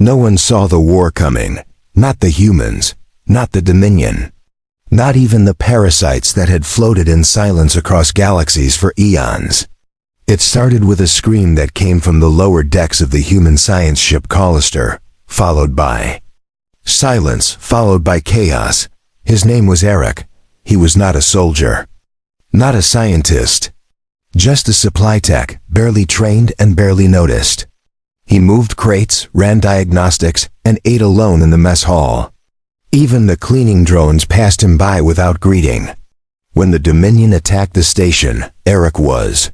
No one saw the war coming, not the humans, not the Dominion, not even the parasites that had floated in silence across galaxies for eons. It started with a scream that came from the lower decks of the human science ship Callister, followed by silence, followed by chaos. His name was Erik. He was not a soldier, not a scientist, just a supply tech, barely trained and barely noticed. He moved crates, ran diagnostics, and ate alone in the mess hall. Even the cleaning drones passed him by without greeting. When the Dominion attacked the station, Erik was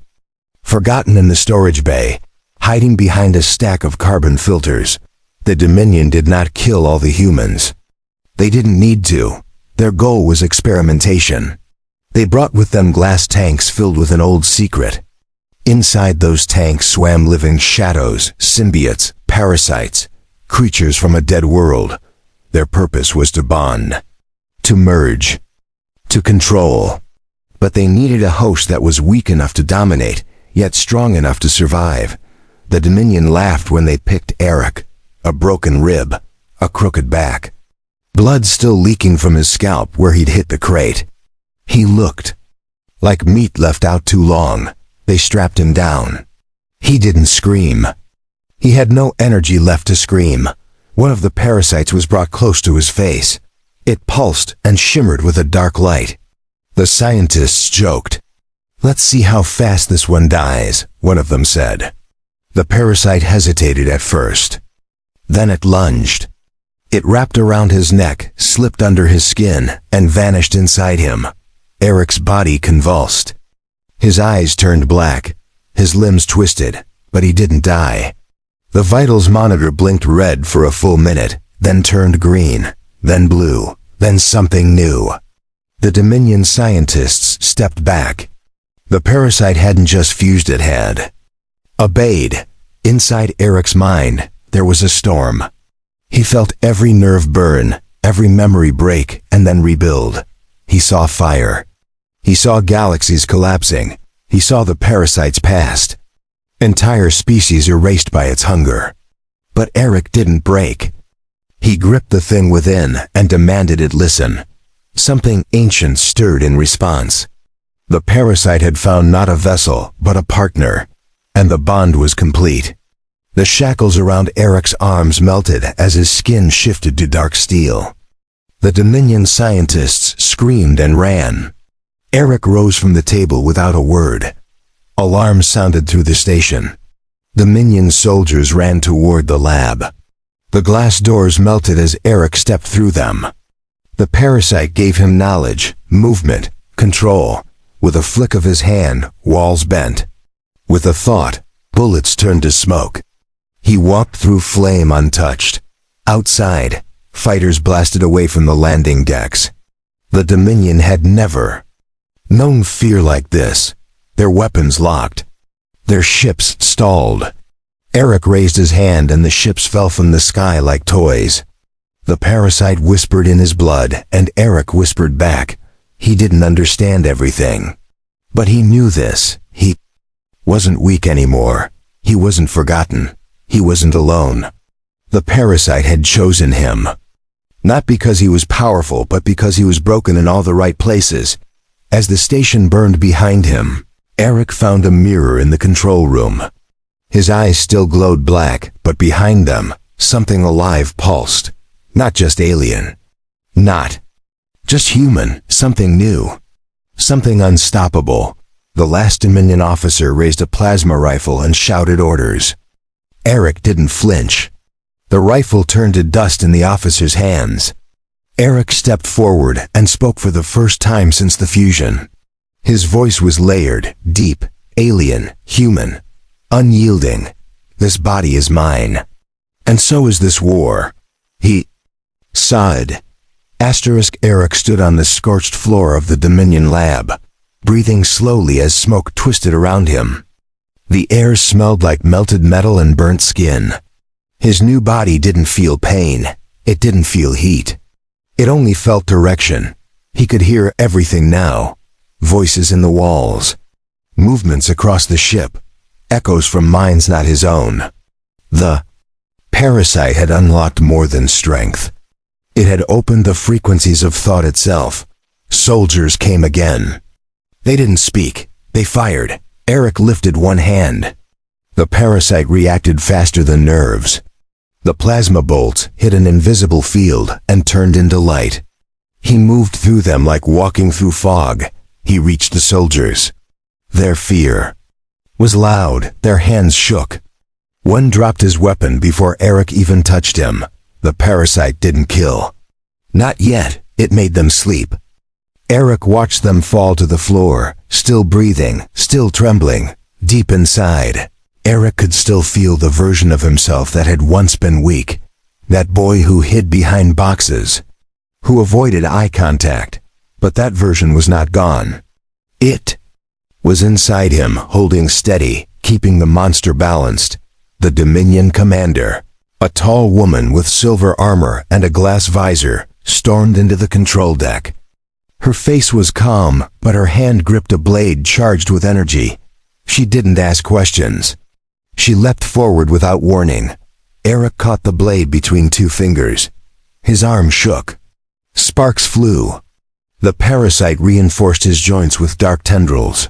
forgotten in the storage bay, hiding behind a stack of carbon filters. The Dominion did not kill all the humans. They didn't need to. Their goal was experimentation. They brought with them glass tanks filled with an old secret. Inside those tanks swam living shadows, symbiotes, parasites, creatures from a dead world. Their purpose was to bond, to merge, to control. But they needed a host that was weak enough to dominate, yet strong enough to survive. The Dominion laughed when they picked Erik, a broken rib, a crooked back, blood still leaking from his scalp where he'd hit the crate. He looked like meat left out too long. They strapped him down. He didn't scream. He had no energy left to scream. One of the parasites was brought close to his face. It pulsed and shimmered with a dark light. The scientists joked. "Let's see how fast this one dies," one of them said. The parasite hesitated at first. Then it lunged. It wrapped around his neck, slipped under his skin, and vanished inside him. Erik's body convulsed. His eyes turned black, his limbs twisted, but he didn't die. The vitals monitor blinked red for a full minute, then turned green, then blue, then something new. The Dominion scientists stepped back. The parasite hadn't just fused, it had obeyed. Inside Erik's mind, there was a storm. He felt every nerve burn, every memory break, and then rebuild. He saw fire. He saw galaxies collapsing. He saw the parasites past. Entire species erased by its hunger. But Erik didn't break. He gripped the thing within and demanded it listen. Something ancient stirred in response. The parasite had found not a vessel, but a partner. And the bond was complete. The shackles around Erik's arms melted as his skin shifted to dark steel. The Dominion scientists screamed and ran. Erik rose from the table without a word. Alarms sounded through the station. Dominion soldiers ran toward the lab. The glass doors melted as Erik stepped through them. The parasite gave him knowledge, movement, control. With a flick of his hand, walls bent. With a thought, bullets turned to smoke. He walked through flame untouched. Outside, fighters blasted away from the landing decks. The Dominion had never known fear like this. Their weapons locked. Their ships stalled. Erik raised his hand and the ships fell from the sky like toys. The parasite whispered in his blood, and Erik whispered back. He didn't understand everything. But he knew this. He wasn't weak anymore. He wasn't forgotten. He wasn't alone. The parasite had chosen him. Not because he was powerful, but because he was broken in all the right places. As the station burned behind him, Erik found a mirror in the control room. His eyes still glowed black, but behind them, something alive pulsed. Not just alien. Not just human, something new. Something unstoppable. The last Dominion officer raised a plasma rifle and shouted orders. Erik didn't flinch. The rifle turned to dust in the officer's hands. Erik stepped forward and spoke for the first time since the fusion. His voice was layered, deep, alien, human, unyielding. This body is mine. And so is this war. He sighed. Erik stood on the scorched floor of the Dominion lab, breathing slowly as smoke twisted around him. The air smelled like melted metal and burnt skin. His new body didn't feel pain. It didn't feel heat. It only felt direction. He could hear everything now. Voices in the walls. Movements across the ship. Echoes from minds not his own. The Parasite had unlocked more than strength. It had opened the frequencies of thought itself. Soldiers came again. They didn't speak. They fired. Erik lifted one hand. The parasite reacted faster than nerves. The plasma bolts hit an invisible field and turned into light. He moved through them like walking through fog. He reached the soldiers. Their fear was loud. Their hands shook. One dropped his weapon before Erik even touched him. The parasite didn't kill. Not yet. It made them sleep. Erik watched them fall to the floor, still breathing, still trembling. Deep inside, Erik could still feel the version of himself that had once been weak. That boy who hid behind boxes, who avoided eye contact. But that version was not gone. It was inside him, holding steady, keeping the monster balanced. The Dominion commander, a tall woman with silver armor and a glass visor, stormed into the control deck. Her face was calm, but her hand gripped a blade charged with energy. She didn't ask questions. She leapt forward without warning. Erik caught the blade between two fingers. His arm shook. Sparks flew. The parasite reinforced his joints with dark tendrils.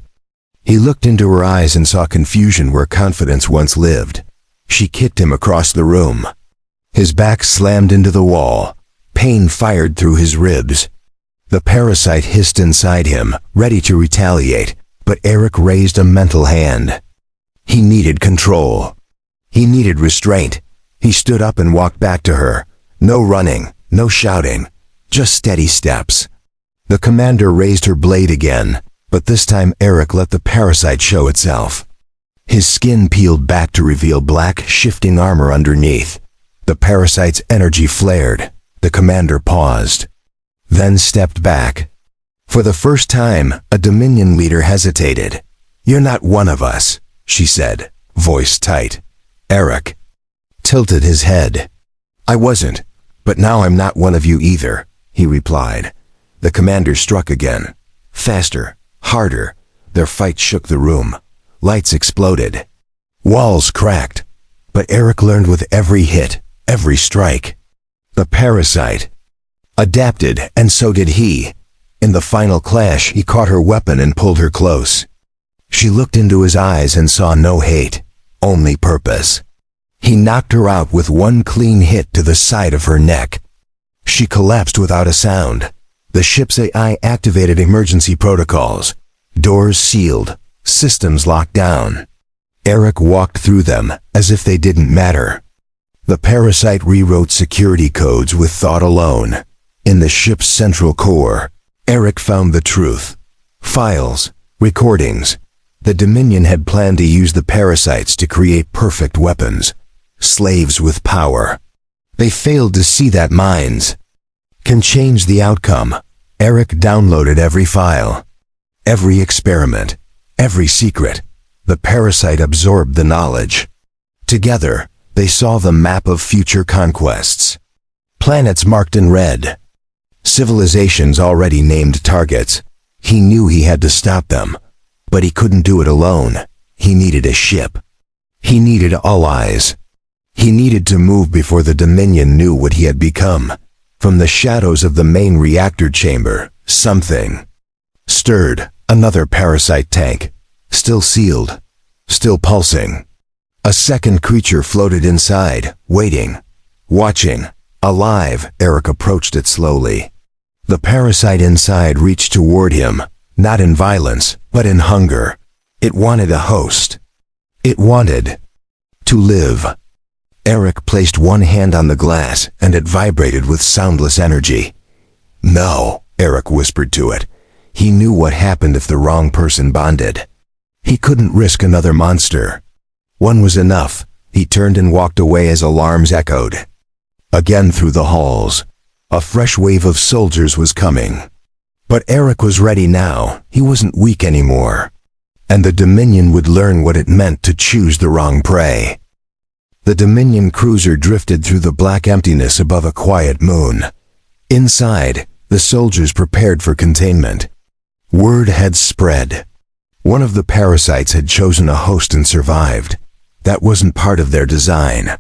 He looked into her eyes and saw confusion where confidence once lived. She kicked him across the room. His back slammed into the wall. Pain fired through his ribs. The parasite hissed inside him, ready to retaliate, but Erik raised a mental hand. He needed control. He needed restraint. He stood up and walked back to her. No running, no shouting, just steady steps. The commander raised her blade again, but this time Erik let the parasite show itself. His skin peeled back to reveal black, shifting armor underneath. The parasite's energy flared. The commander paused, then stepped back. For the first time, a Dominion leader hesitated. "You're not one of us," she said, voice tight. Erik tilted his head. "I wasn't, but now I'm not one of you either," he replied. The commander struck again. Faster, harder. Their fight shook the room. Lights exploded. Walls cracked. But Erik learned with every hit, every strike. The parasite adapted, and so did he. In the final clash, he caught her weapon and pulled her close. She looked into his eyes and saw no hate, only purpose. He knocked her out with one clean hit to the side of her neck. She collapsed without a sound. The ship's AI activated emergency protocols. Doors sealed, systems locked down. Erik walked through them as if they didn't matter. The parasite rewrote security codes with thought alone. In the ship's central core, Erik found the truth. Files, recordings. The Dominion had planned to use the parasites to create perfect weapons. Slaves with power. They failed to see that minds can change the outcome. Erik downloaded every file, every experiment, every secret. The parasite absorbed the knowledge. Together, they saw the map of future conquests. Planets marked in red. Civilizations already named targets. He knew he had to stop them, but he couldn't do it alone. He needed a ship. He needed all eyes. He needed to move before the Dominion knew what he had become. From the shadows of the main reactor chamber, something stirred. Another parasite tank, still sealed, still pulsing. A second creature floated inside, waiting, watching, alive. Erik approached it slowly. The parasite inside reached toward him, not in violence, but in hunger. It wanted a host. It wanted to live. Erik placed one hand on the glass, and it vibrated with soundless energy. "No," Erik whispered to it. He knew what happened if the wrong person bonded. He couldn't risk another monster. One was enough. He turned and walked away as alarms echoed. Again through the halls, a fresh wave of soldiers was coming. But Erik was ready now. He wasn't weak anymore. And the Dominion would learn what it meant to choose the wrong prey. The Dominion cruiser drifted through the black emptiness above a quiet moon. Inside, the soldiers prepared for containment. Word had spread. One of the parasites had chosen a host and survived. That wasn't part of their design.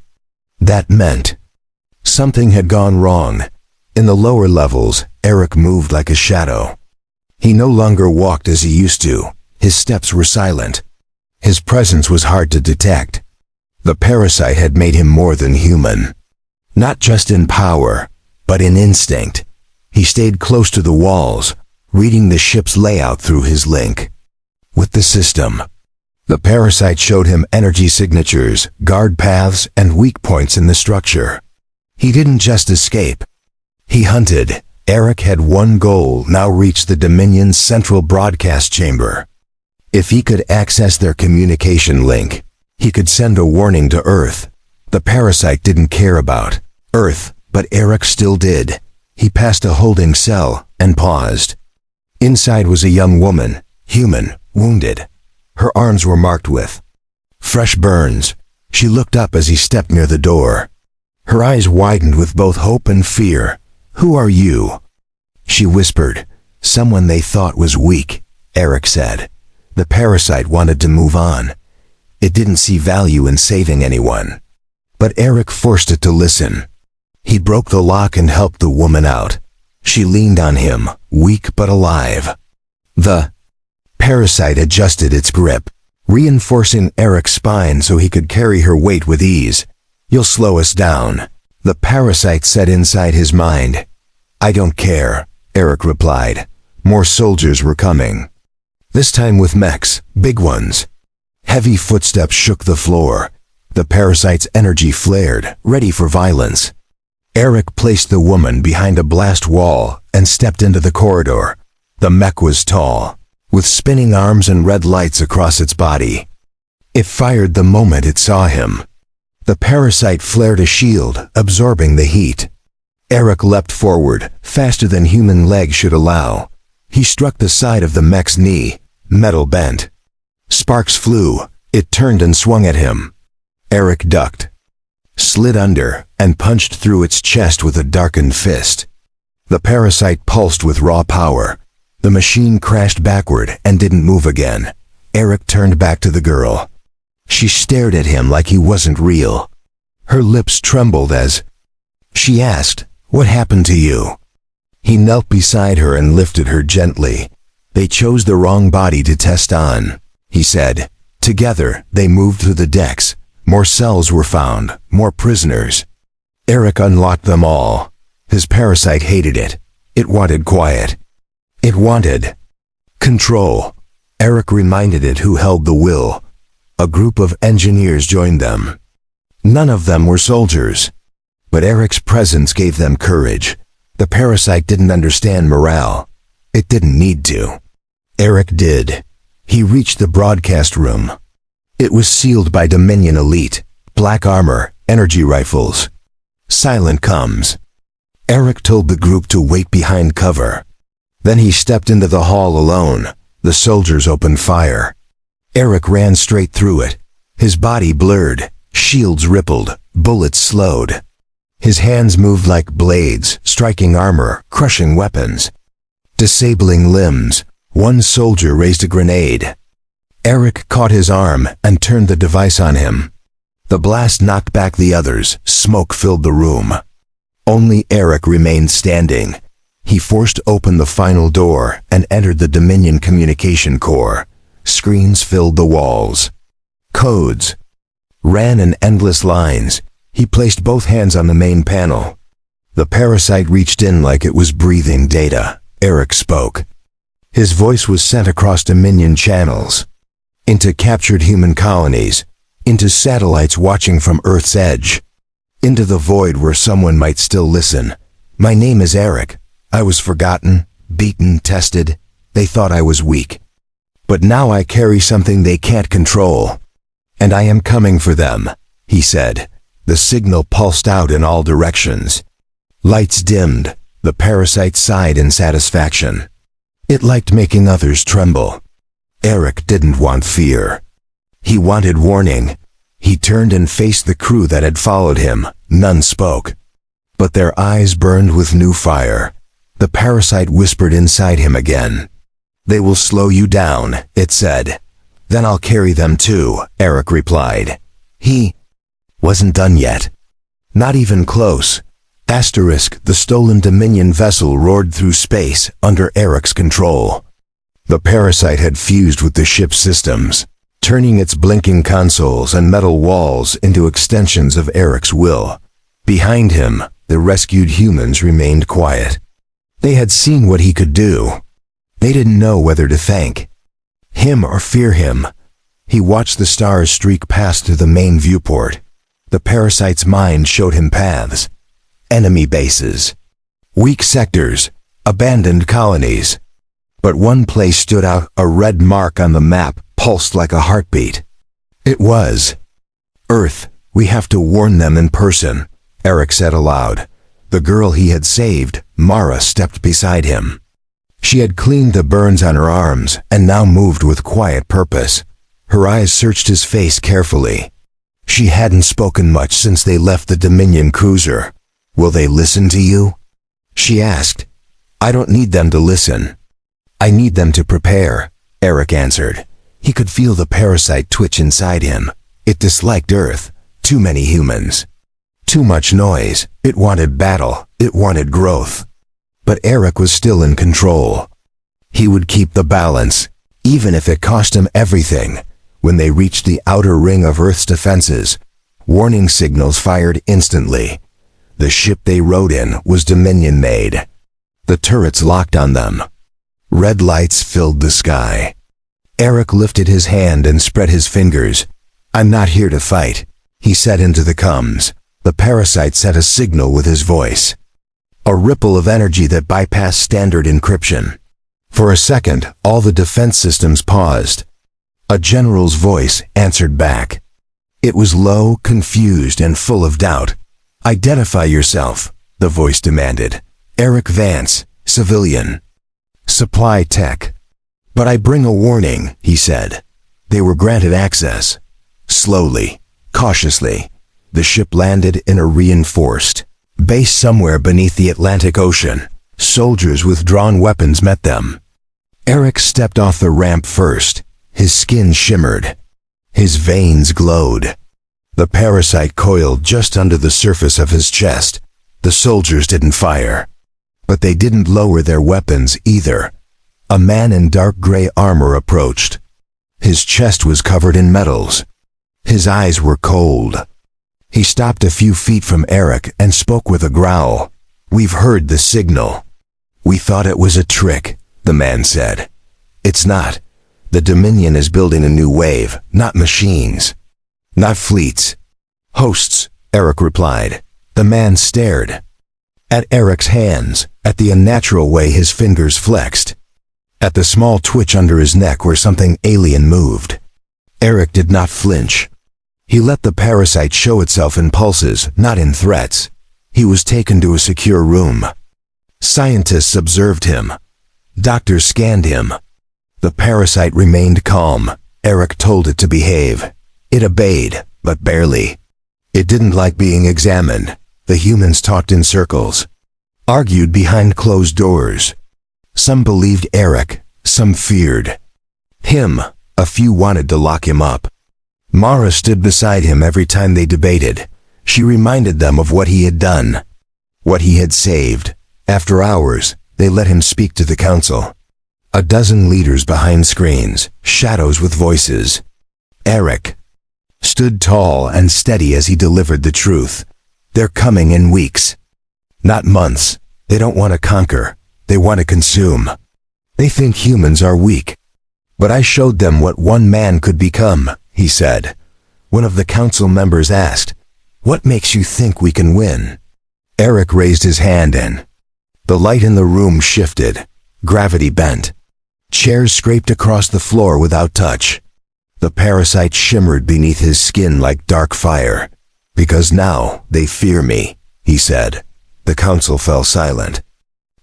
That meant something had gone wrong. In the lower levels, Erik moved like a shadow. He no longer walked as he used to. His steps were silent. His presence was hard to detect. The parasite had made him more than human. Not just in power, but in instinct. He stayed close to the walls, reading the ship's layout through his link. With the system, the parasite showed him energy signatures, guard paths, and weak points in the structure. He didn't just escape. He hunted. Erik had one goal now: reach the Dominion's central broadcast chamber. If he could access their communication link, he could send a warning to Earth. The parasite didn't care about Earth, but Erik still did. He passed a holding cell and paused. Inside was a young woman, human, wounded. Her arms were marked with fresh burns. She looked up as he stepped near the door. Her eyes widened with both hope and fear. "Who are you?" she whispered. "Someone they thought was weak," Erik said. The parasite wanted to move on. It didn't see value in saving anyone. But Erik forced it to listen. He broke the lock and helped the woman out. She leaned on him, weak but alive. The parasite adjusted its grip, reinforcing Erik's spine so he could carry her weight with ease. "You'll slow us down," the parasite said inside his mind. "I don't care," Erik replied. More soldiers were coming. This time with mechs, big ones. Heavy footsteps shook the floor. The parasite's energy flared, ready for violence. Erik placed the woman behind a blast wall and stepped into the corridor. The mech was tall, with spinning arms and red lights across its body. It fired the moment it saw him. The parasite flared a shield, absorbing the heat. Erik leapt forward, faster than human legs should allow. He struck the side of the mech's knee, metal bent. Sparks flew. It turned and swung at him. Erik ducked, slid under, and punched through its chest with a darkened fist. The parasite pulsed with raw power. The machine crashed backward and didn't move again. Erik turned back to the girl. She stared at him like he wasn't real. Her lips trembled as she asked, "What happened to you?" He knelt beside her and lifted her gently. "They chose the wrong body to test on," he said. Together, they moved through the decks. More cells were found, more prisoners. Erik unlocked them all. His parasite hated it. It wanted quiet. It wanted control. Erik reminded it who held the will. A group of engineers joined them. None of them were soldiers. But Erik's presence gave them courage. The parasite didn't understand morale. It didn't need to. Erik did. He reached the broadcast room. It was sealed by Dominion Elite, black armor, energy rifles. "Silent comes." Erik told the group to wait behind cover. Then he stepped into the hall alone. The soldiers opened fire. Erik ran straight through it. His body blurred, shields rippled, bullets slowed. His hands moved like blades, striking armor, crushing weapons, disabling limbs. One soldier raised a grenade. Erik caught his arm and turned the device on him. The blast knocked back the others. Smoke filled the room. Only Erik remained standing. He forced open the final door and entered the Dominion communication core. Screens filled the walls. Codes ran in endless lines. He placed both hands on the main panel. The parasite reached in like it was breathing data. Erik spoke. His voice was sent across Dominion channels, into captured human colonies, into satellites watching from Earth's edge, into the void where someone might still listen. "My name is Erik. I was forgotten, beaten, tested. They thought I was weak. But now I carry something they can't control. And I am coming for them," he said. The signal pulsed out in all directions. Lights dimmed. The parasite sighed in satisfaction. It liked making others tremble. Erik didn't want fear. He wanted warning. He turned and faced the crew that had followed him. None spoke. But their eyes burned with new fire. The parasite whispered inside him again. "They will slow you down," it said. "Then I'll carry them too," Erik replied. He wasn't done yet. Not even close. Asterisk, the stolen Dominion vessel roared through space under Erik's control. The parasite had fused with the ship's systems, turning its blinking consoles and metal walls into extensions of Erik's will. Behind him, the rescued humans remained quiet. They had seen what he could do. They didn't know whether to thank him or fear him. He watched the stars streak past through the main viewport. The parasite's mind showed him paths, enemy bases, weak sectors, abandoned colonies. But one place stood out, a red mark on the map pulsed like a heartbeat. It was Earth. We have to warn them in person, Erik said aloud. The girl he had saved, Mara, stepped beside him. She had cleaned the burns on her arms and now moved with quiet purpose. Her eyes searched his face carefully. She hadn't spoken much since they left the Dominion cruiser. Will they listen to you? She asked. I don't need them to listen. I need them to prepare, Erik answered. He could feel the parasite twitch inside him. It disliked Earth. Too many humans. Too much noise. It wanted battle. It wanted growth. But Erik was still in control. He would keep the balance, even if it cost him everything. When they reached the outer ring of Earth's defenses, warning signals fired instantly. The ship they rode in was Dominion-made. The turrets locked on them. Red lights filled the sky. Erik lifted his hand and spread his fingers. I'm not here to fight, he said into the comms. The parasite sent a signal with his voice. A ripple of energy that bypassed standard encryption. For a second, all the defense systems paused. A general's voice answered back. It was low, confused, and full of doubt. Identify yourself, the voice demanded. Erik Vance, civilian. Supply tech. But I bring a warning, he said. They were granted access. Slowly, cautiously, the ship landed in a reinforced base somewhere beneath the Atlantic Ocean. Soldiers with drawn weapons met them. Erik stepped off the ramp first. His skin shimmered. His veins glowed. The parasite coiled just under the surface of his chest. The soldiers didn't fire. But they didn't lower their weapons either. A man in dark gray armor approached. His chest was covered in metals. His eyes were cold. He stopped a few feet from Erik and spoke with a growl. We've heard the signal. We thought it was a trick, the man said. It's not. The Dominion is building a new wave, not machines. Not fleets. Hosts, Erik replied. The man stared. At Erik's hands, at the unnatural way his fingers flexed. At the small twitch under his neck where something alien moved. Erik did not flinch. He let the parasite show itself in pulses, not in threats. He was taken to a secure room. Scientists observed him. Doctors scanned him. The parasite remained calm. Erik told it to behave. It obeyed, but barely. It didn't like being examined. The humans talked in circles. Argued behind closed doors. Some believed Erik, some feared him. A few wanted to lock him up. Mara stood beside him every time they debated. She reminded them of what he had done, what he had saved. After hours, they let him speak to the council. A dozen leaders behind screens, shadows with voices. Erik stood tall and steady as he delivered the truth. They're coming in weeks, not months. They don't want to conquer. They want to consume. They think humans are weak. But I showed them what one man could become, he said. One of the council members asked, what makes you think we can win? Erik raised his hand and the light in the room shifted. Gravity bent. Chairs scraped across the floor without touch. The parasite shimmered beneath his skin like dark fire. Because now they fear me, he said. The council fell silent.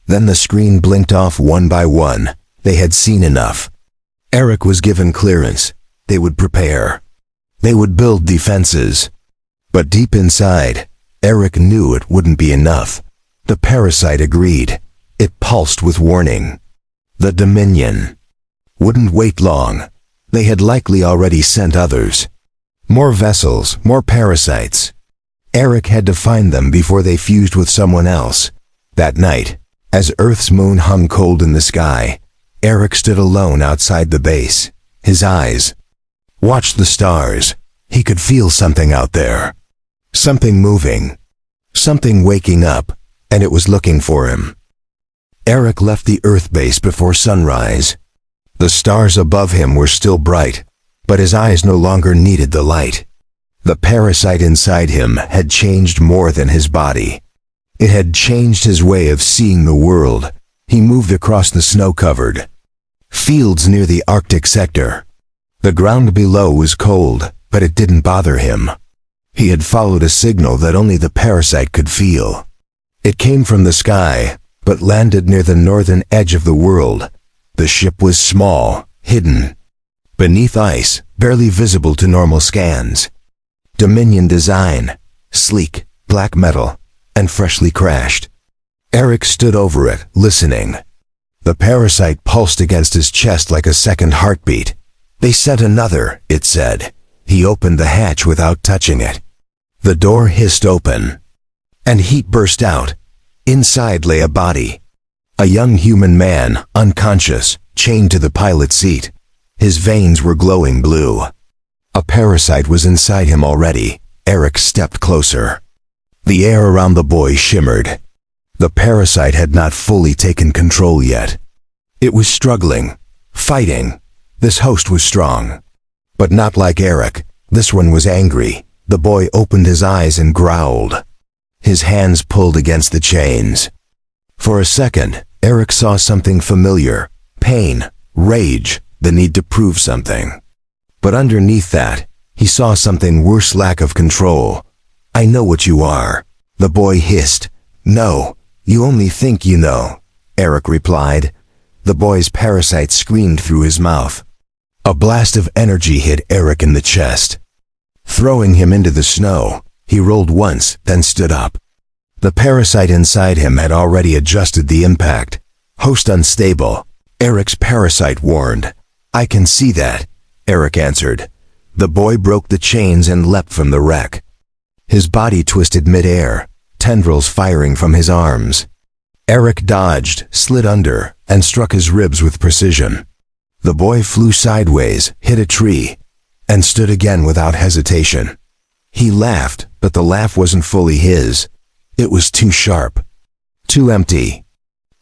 Then the screen blinked off one by one. They had seen enough. Erik was given clearance. They would prepare. They would build defenses. But deep inside, Erik knew it wouldn't be enough. The parasite agreed. It pulsed with warning. The Dominion wouldn't wait long. They had likely already sent others. More vessels, more parasites. Erik had to find them before they fused with someone else. That night, as Earth's moon hung cold in the sky, Erik stood alone outside the base. His eyes watched the stars. He could feel something out there. Something moving. Something waking up, and it was looking for him. Erik left the Earth base before sunrise. The stars above him were still bright, but his eyes no longer needed the light. The parasite inside him had changed more than his body. It had changed his way of seeing the world. He moved across the snow-covered fields near the Arctic sector. The ground below was cold, but it didn't bother him. He had followed a signal that only the parasite could feel. It came from the sky, but landed near the northern edge of the world. The ship was small, hidden beneath ice, barely visible to normal scans. Dominion design, sleek, black metal, and freshly crashed. Erik stood over it, listening. The parasite pulsed against his chest like a second heartbeat. "They sent another," it said. He opened the hatch without touching it. The door hissed open, and heat burst out. Inside lay a body. A young human man, unconscious, chained to the pilot's seat. His veins were glowing blue. A parasite was inside him already. Erik stepped closer. The air around the boy shimmered. The parasite had not fully taken control yet. It was struggling, fighting. This host was strong. But not like Erik. This one was angry. The boy opened his eyes and growled. His hands pulled against the chains. For a second, Erik saw something familiar. Pain, rage, the need to prove something. But underneath that, he saw something worse: lack of control. "I know what you are," the boy hissed. "No, you only think you know," Erik replied. The boy's parasite screamed through his mouth. A blast of energy hit Erik in the chest, throwing him into the snow. He rolled once, then stood up. The parasite inside him had already adjusted the impact. "Host unstable," Erik's parasite warned. "I can see that," Erik answered. The boy broke the chains and leapt from the wreck. His body twisted mid-air, tendrils firing from his arms. Erik dodged, slid under, and struck his ribs with precision. The boy flew sideways, hit a tree, and stood again without hesitation. He laughed, but the laugh wasn't fully his. It was too sharp, too empty.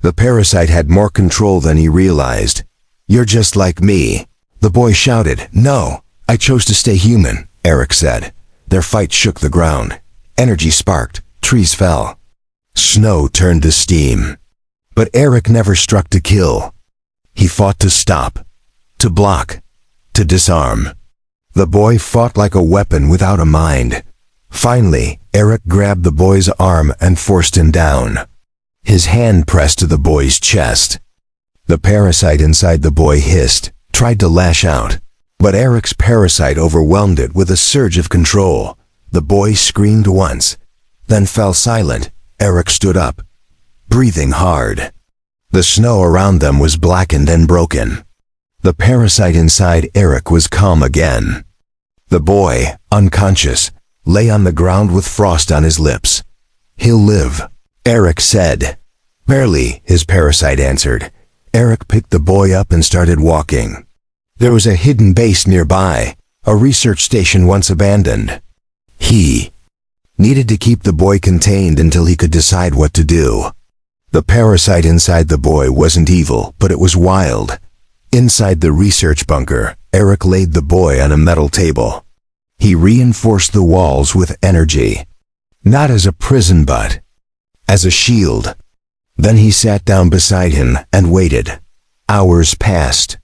The parasite had more control than he realized. "You're just like me," the boy shouted. "No, I chose to stay human," Erik said. Their fight shook the ground. Energy sparked, trees fell. Snow turned to steam. But Erik never struck to kill. He fought to stop, to block, to disarm. The boy fought like a weapon without a mind. Finally, Erik grabbed the boy's arm and forced him down. His hand pressed to the boy's chest. The parasite inside the boy hissed, tried to lash out. But Erik's parasite overwhelmed it with a surge of control. The boy screamed once, then fell silent. Erik stood up, breathing hard. The snow around them was blackened and broken. The parasite inside Erik was calm again. The boy, unconscious, lay on the ground with frost on his lips. "He'll live," Erik said. "Barely," his parasite answered. Erik picked the boy up and started walking. There was a hidden base nearby, a research station once abandoned. He needed to keep the boy contained until he could decide what to do. The parasite inside the boy wasn't evil, but it was wild. Inside the research bunker, Erik laid the boy on a metal table. He reinforced the walls with energy. Not as a prison, but as a shield. Then he sat down beside him and waited. Hours passed.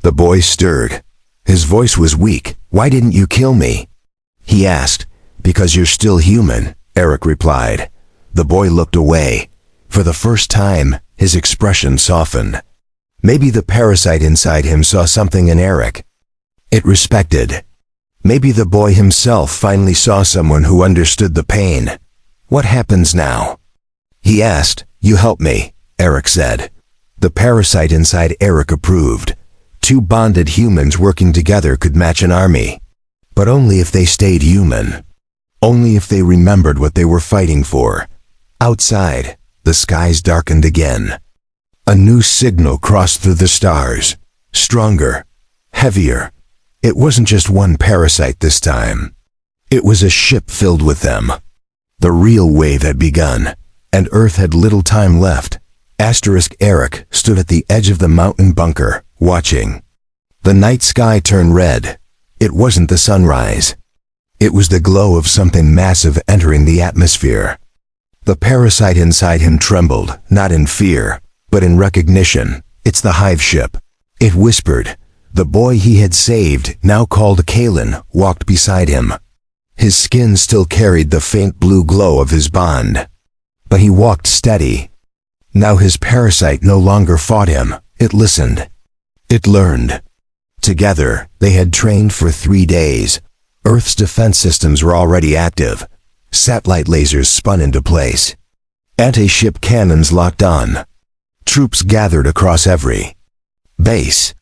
The boy stirred. His voice was weak. "Why didn't you kill me?" he asked. "Because you're still human," Erik replied. The boy looked away. For the first time, his expression softened. Maybe the parasite inside him saw something in Erik it respected. Maybe the boy himself finally saw someone who understood the pain. "What happens now?" he asked. "You help me," Erik said. The parasite inside Erik approved. Two bonded humans working together could match an army. But only if they stayed human. Only if they remembered what they were fighting for. Outside, the skies darkened again. A new signal crossed through the stars. Stronger, heavier. It wasn't just one parasite this time. It was a ship filled with them. The real wave had begun, and Earth had little time left. Erik stood at the edge of the mountain bunker, watching. The night sky turned red. It wasn't the sunrise. It was the glow of something massive entering the atmosphere. The parasite inside him trembled, not in fear, but in recognition. It's the hive ship. It whispered. The boy he had saved, now called Kalen, walked beside him. His skin still carried the faint blue glow of his bond. But he walked steady. Now his parasite no longer fought him. It listened. It learned. Together, they had trained for 3 days. Earth's defense systems were already active. Satellite lasers spun into place. Anti-ship cannons locked on. Troops gathered across every base.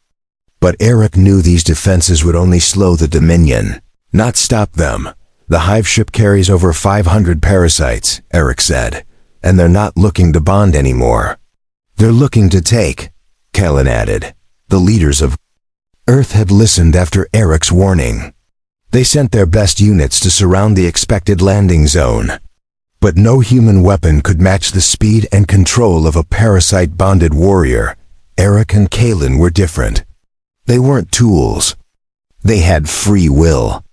But Erik knew these defenses would only slow the Dominion, not stop them. The hive ship carries over 500 parasites, Erik said, and they're not looking to bond anymore. They're looking to take, Kalen added. The leaders of Earth had listened after Erik's warning. They sent their best units to surround the expected landing zone. But no human weapon could match the speed and control of a parasite-bonded warrior. Erik and Kalen were different. They weren't tools. They had free will.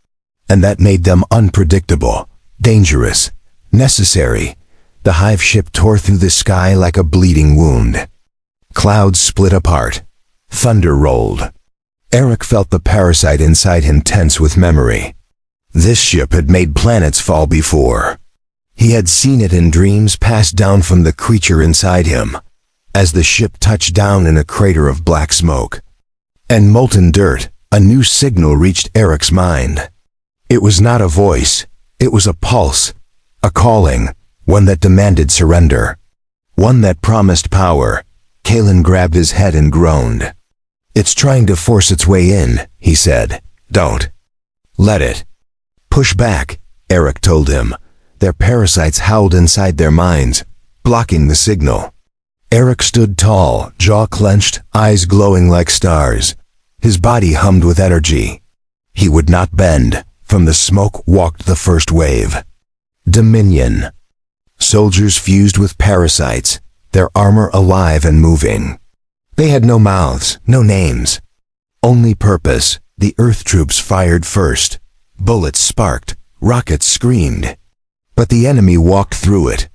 And that made them unpredictable, dangerous, necessary. The hive ship tore through the sky like a bleeding wound. Clouds split apart. Thunder rolled. Erik felt the parasite inside him tense with memory. This ship had made planets fall before. He had seen it in dreams passed down from the creature inside him, as the ship touched down in a crater of black smoke. And molten dirt, a new signal reached Erik's mind. It was not a voice, it was a pulse, a calling, one that demanded surrender, one that promised power. Kalen grabbed his head and groaned. It's trying to force its way in, he said. Don't let it. Push back, Erik told him. Their parasites howled inside their minds, blocking the signal. Erik stood tall, jaw clenched, eyes glowing like stars. His body hummed with energy. He would not bend. From the smoke walked the first wave. Dominion. Soldiers fused with parasites, their armor alive and moving. They had no mouths, no names. Only purpose. The Earth troops fired first. Bullets sparked, rockets screamed. But the enemy walked through it.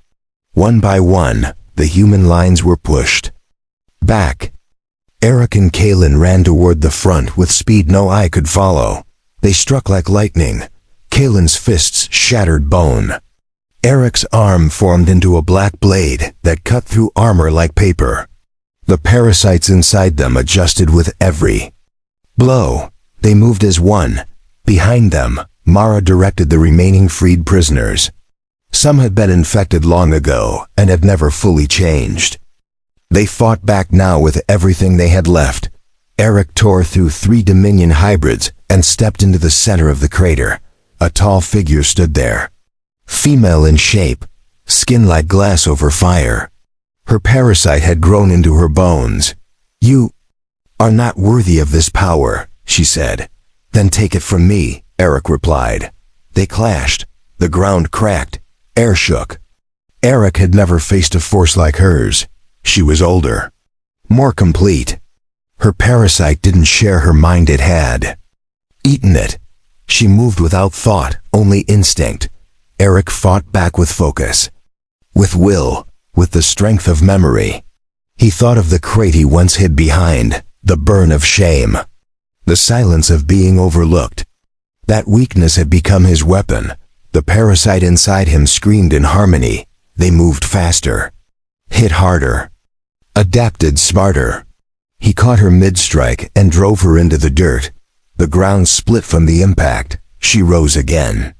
One by one, the human lines were pushed back. Erik and Kalen ran toward the front with speed no eye could follow. They struck like lightning. Kalen's fists shattered bone. Erik's arm formed into a black blade that cut through armor like paper. The parasites inside them adjusted with every blow. They moved as one. Behind them, Mara directed the remaining freed prisoners. Some had been infected long ago and had never fully changed. They fought back now with everything they had left. Erik tore through 3 Dominion hybrids and stepped into the center of the crater. A tall figure stood there. Female in shape, skin like glass over fire. Her parasite had grown into her bones. You are not worthy of this power, she said. Then take it from me, Erik replied. They clashed. The ground cracked. Air shook. Erik had never faced a force like hers. She was older, more complete. Her parasite didn't share her mind, it had eaten it. She moved without thought, only instinct. Erik fought back with focus, with will, with the strength of memory. He thought of the crate he once hid behind, the burn of shame, the silence of being overlooked. That weakness had become his weapon. The parasite inside him screamed in harmony. They moved faster, hit harder, adapted smarter. He caught her mid-strike and drove her into the dirt. The ground split from the impact. She rose again.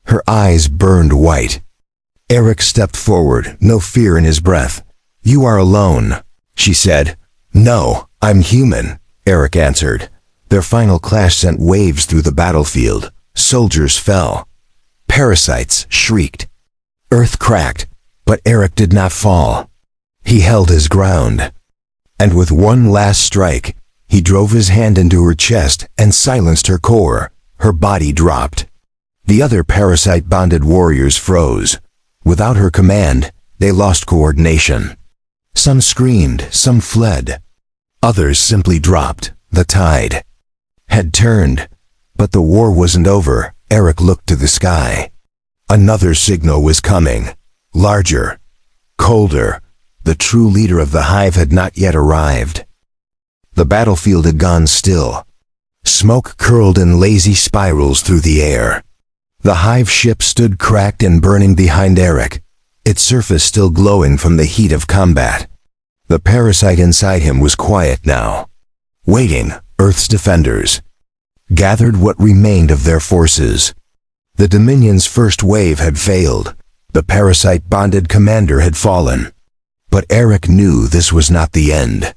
Her eyes burned white. Erik stepped forward, no fear in his breath. You are alone, she said. No, I'm human, Erik answered. Their final clash sent waves through the battlefield. Soldiers fell. Parasites shrieked. Earth cracked, but Erik did not fall. He held his ground. And with one last strike, he drove his hand into her chest and silenced her core. Her body dropped. The other parasite-bonded warriors froze. Without her command, they lost coordination. Some screamed, some fled. Others simply dropped. The tide had turned. But the war wasn't over. Erik looked to the sky. Another signal was coming. Larger. Colder. The true leader of the hive had not yet arrived. The battlefield had gone still. Smoke curled in lazy spirals through the air. The hive ship stood cracked and burning behind Erik, its surface still glowing from the heat of combat. The parasite inside him was quiet now. Waiting, Earth's defenders gathered what remained of their forces. The Dominion's first wave had failed. The parasite-bonded commander had fallen. But Erik knew this was not the end.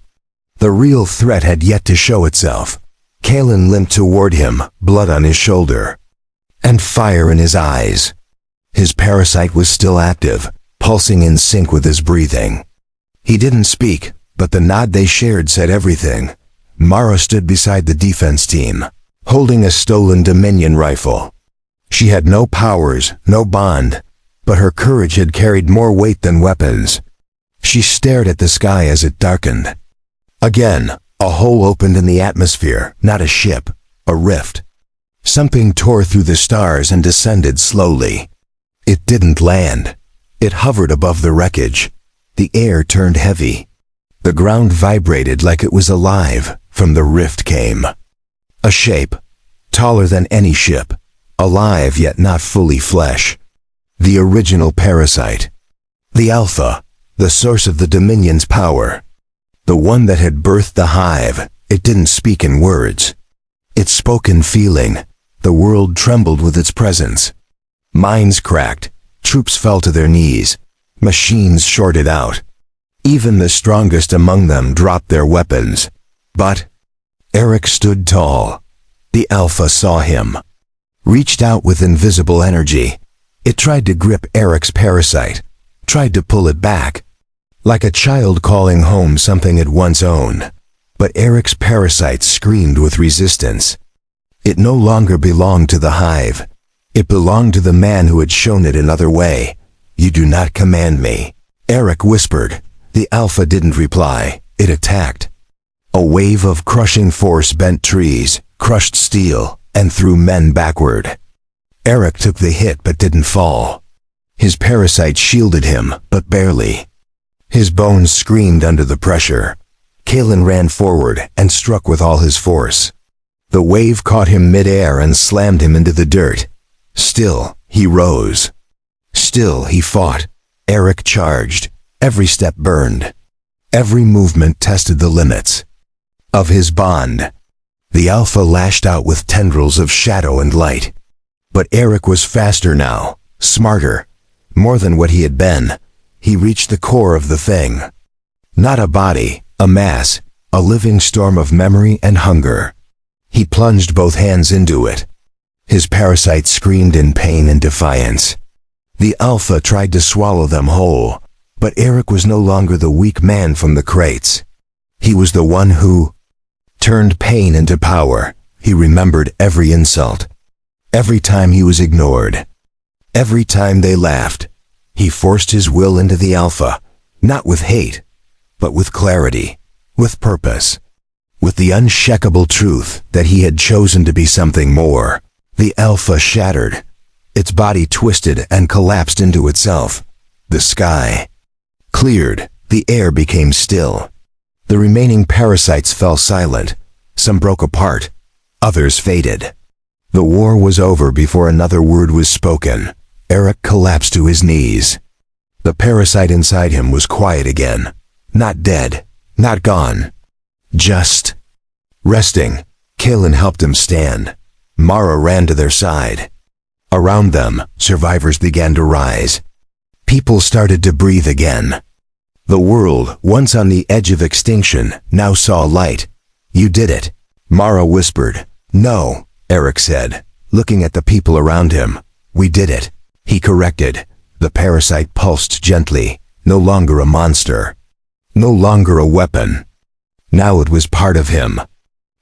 The real threat had yet to show itself. Kalen limped toward him, blood on his shoulder, and fire in his eyes. His parasite was still active, pulsing in sync with his breathing. He didn't speak, but the nod they shared said everything. Mara stood beside the defense team, holding a stolen Dominion rifle. She had no powers, no bond, but her courage had carried more weight than weapons. She stared at the sky as it darkened. Again, a hole opened in the atmosphere, not a ship, a rift. Something tore through the stars and descended slowly. It didn't land. It hovered above the wreckage. The air turned heavy. The ground vibrated like it was alive. From the rift came a shape, taller than any ship, alive yet not fully flesh. The original parasite. The Alpha, the source of the Dominion's power. The one that had birthed the hive. It didn't speak in words. It spoke in feeling. The world trembled with its presence. Minds cracked. Troops fell to their knees. Machines shorted out. Even the strongest among them dropped their weapons. But Erik stood tall. The Alpha saw him. Reached out with invisible energy. It tried to grip Erik's parasite. Tried to pull it back. Like a child calling home something it once owned. But Erik's parasite screamed with resistance. It no longer belonged to the hive. It belonged to the man who had shown it another way. You do not command me. Erik whispered. The Alpha didn't reply. It attacked. A wave of crushing force bent trees, crushed steel, and threw men backward. Erik took the hit but didn't fall. His parasite shielded him, but barely. His bones screamed under the pressure. Kalen ran forward and struck with all his force. The wave caught him mid-air and slammed him into the dirt. Still, he rose. Still, he fought. Erik charged. Every step burned. Every movement tested the limits of his bond. The Alpha lashed out with tendrils of shadow and light. But Erik was faster now, smarter, more than what he had been. He reached the core of the thing. Not a body, a mass, a living storm of memory and hunger. He plunged both hands into it. His parasite screamed in pain and defiance. The Alpha tried to swallow them whole, but Erik was no longer the weak man from the crates. He was the one who turned pain into power. He remembered every insult. Every time he was ignored. Every time they laughed. He forced his will into the Alpha, not with hate, but with clarity, with purpose, with the unshakable truth that he had chosen to be something more. The Alpha shattered. Its body twisted and collapsed into itself. The sky cleared. The air became still. The remaining parasites fell silent. Some broke apart. Others faded. The war was over before another word was spoken. Erik collapsed to his knees. The parasite inside him was quiet again. Not dead. Not gone. Just resting. Kalen helped him stand. Mara ran to their side. Around them, survivors began to rise. People started to breathe again. The world, once on the edge of extinction, now saw light. You did it. Mara whispered. No, Erik said, looking at the people around him. We did it, he corrected. The parasite pulsed gently, no longer a monster. No longer a weapon. Now it was part of him.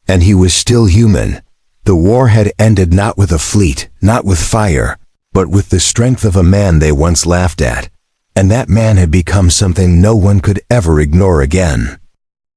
And he was still human. The war had ended not with a fleet, not with fire, but with the strength of a man they once laughed at. And that man had become something no one could ever ignore again.